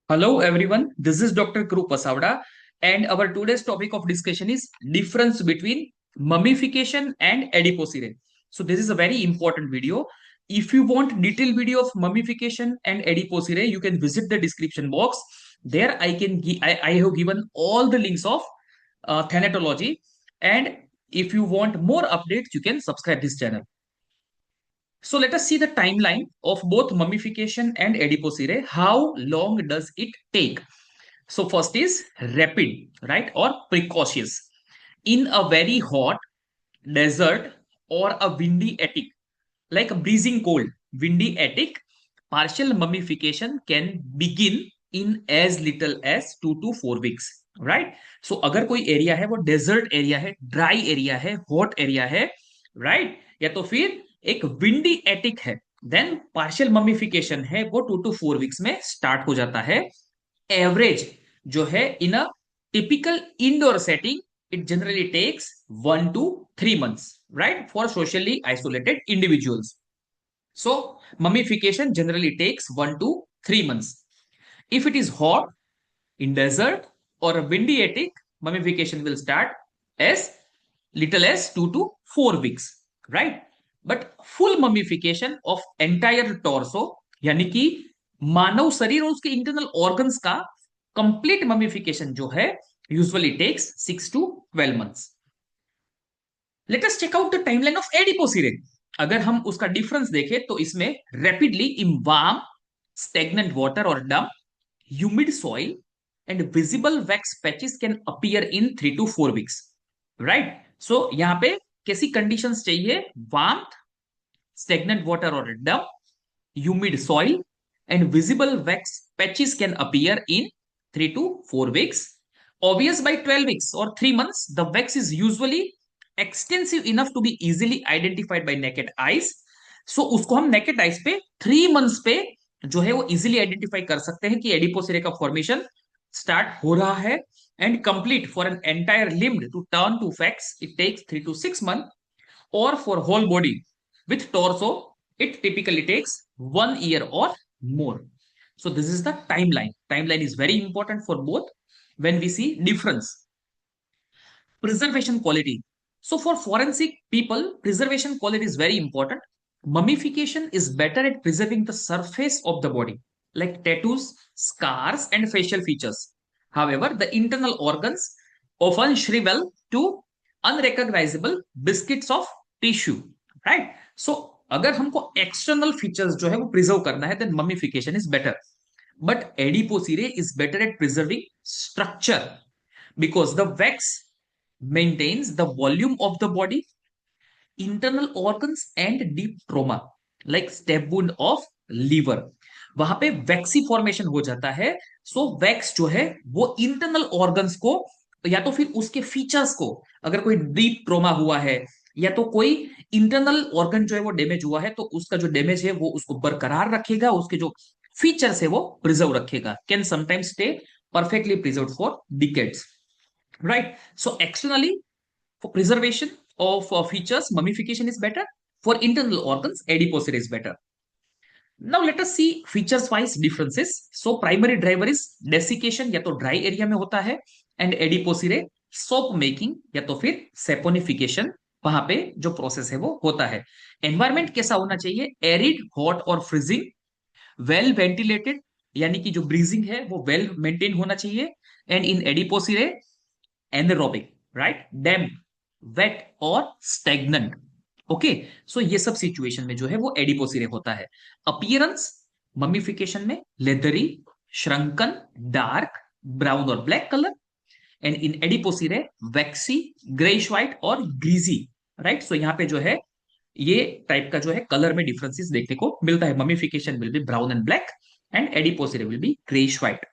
Hello everyone, this is Dr. Kru Pasavada and our today's topic of discussion is difference between mummification and adiposity. So this is a very important video. If you want detailed video of mummification and adiposity, you can visit the description box. There I have given all the links of thanatology, and if you want more updates, you can subscribe this channel. So let us see the timeline of both mummification and adiposity. How long does it take? So first is rapid, right, or precocious. In a very hot desert or a windy attic, like a breezing cold, windy attic, partial mummification can begin in as little as 2 to 4 weeks, right? So अगर कोई area है वो desert area है, dry area है, hot area है, right, या तो फिर एक विंडी एटिक है, देन पार्शियल ममिफिकेशन है वो 2 to 4 वीक्स में स्टार्ट हो जाता है. एवरेज जो है in a typical indoor setting, it generally takes 1 to 3 months, right, for socially isolated individuals. So mummification generally takes 1 to 3 months. If it is hot in desert or a windy attic, mummification will start as little as 2 to 4 weeks, right? But full mummification of entire torso, यानी कि मानव शरीर और उसके internal organs का complete mummification जो है usually takes 6 to 12 months. Let us check out the timeline of adipocere. अगर हम उसका डिफरेंस देखें तो इसमें rapidly in warm stagnant water और डम humid soil and visible wax patches can appear in 3 to 4 weeks, right? So यहाँ पे कैसी कंडीशंस चाहिए? वार्मथ, स्टेगनेंट वाटर और डम, humid soil and visible wax patches can appear in 3 to 4 weeks. Obvious by 12 weeks or 3 months, the wax is usually extensive enough to be easily identified by naked eyes. So उसको हम naked eyes पे 3 months पे जो है वो easily identify कर सकते हैं कि एडिपोसिरे का फॉर्मेशन स्टार्ट हो रहा है. And complete for an entire limb to turn to fax it takes 3 to 6 months, or for whole body with torso it typically takes 1 year or more. So this is the timeline is very important for both. When we see difference, preservation quality. So for forensic people, preservation quality is very important. Mummification is better at preserving the surface of the body, like tattoos, scars, and facial features. However, the internal organs often shrivel to unrecognizable biscuits of tissue, right? So अगर हमको external features जो है वो preserve करना है, then mummification is better. But adipocere is better at preserving structure because the wax maintains the volume of the body, internal organs and deep trauma like stab wound of liver. वहां पे वैक्सी formation हो जाता है. सो wax जो है वो internal organs को या तो फिर उसके फीचर्स को, अगर कोई डीप ट्रोमा हुआ है या तो कोई इंटरनल ऑर्गन जो है वो डैमेज हुआ है, तो उसका जो डैमेज है वो उसको बरकरार रखेगा, उसके जो फीचर्स है वो प्रिजर्व रखेगा. Can sometimes stay perfectly preserved for decades, right? So externally, for preservation of features, mummification is better. For internal organs, adiposity is better. Now let us see features wise differences. So primary driver is desiccation, या तो dry area में होता है, and adiposity soap making या तो फिर saponification, वहां पे जो प्रोसेस है वो होता है. एनवायरमेंट कैसा होना चाहिए? एरिड, हॉट और फ्रीजिंग, वेल वेंटिलेटेड, यानी कि जो ब्रीजिंग है वो वेल मेंटेन होना चाहिए. And in adipocere anaerobic, right, damp, wet और स्टेगनेंट. ओके, सो ये सब सिचुएशन में जो है वो एडिपोसिरे होता है. अपीयरेंस, ममिफिकेशन में लेदरी, श्रंकन, डार्क ब्राउन और black colour. And in adipocere waxy, greyish white और ग्रीजी, राइट. सो यहाँ पे जो है ये टाइप का जो है कलर में डिफरेंसेस देखने को मिलता है. Mummification will be brown and black and adipocere will be greyish white.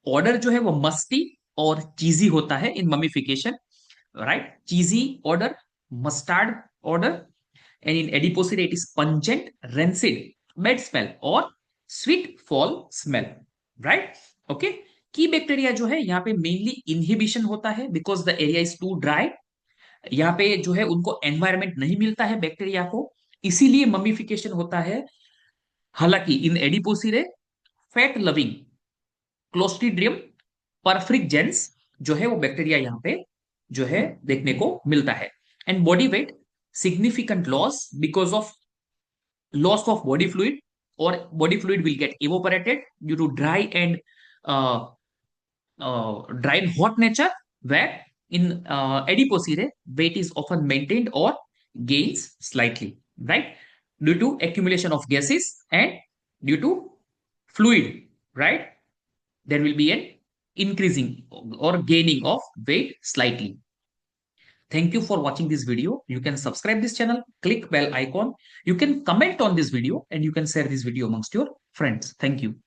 Odour जो है वो मस्टी और चीजी होता है इन mummification, right. Cheesy odour, mustard odour. And in adipocere it is pungent, rancid, bad smell और sweet foul smell, right. Okay, की bacteria जो है यहाँ पे मेनली इनहिबिशन होता है because the area is too dry. यहाँ पे जो है उनको एनवायरमेंट नहीं मिलता है बैक्टीरिया को, इसीलिए ममिफिकेशन होता है. हालांकि इन एडिपोसिरे फैट लविंग क्लोस्ट्रीडियम परफ्रिक्जेंस जो है वो बैक्टीरिया यहाँ पे जो है देखने को मिलता है। And body weight significant loss because of loss of body fluid, or body fluid will get evaporated due to dry and hot nature, where in adipocere weight is often maintained or gains slightly, right, due to accumulation of gases and due to fluid, right, there will be an increasing or gaining of weight slightly. Thank you for watching this video. You can subscribe this channel, click bell icon. You can comment on this video and you can share this video amongst your friends. Thank you.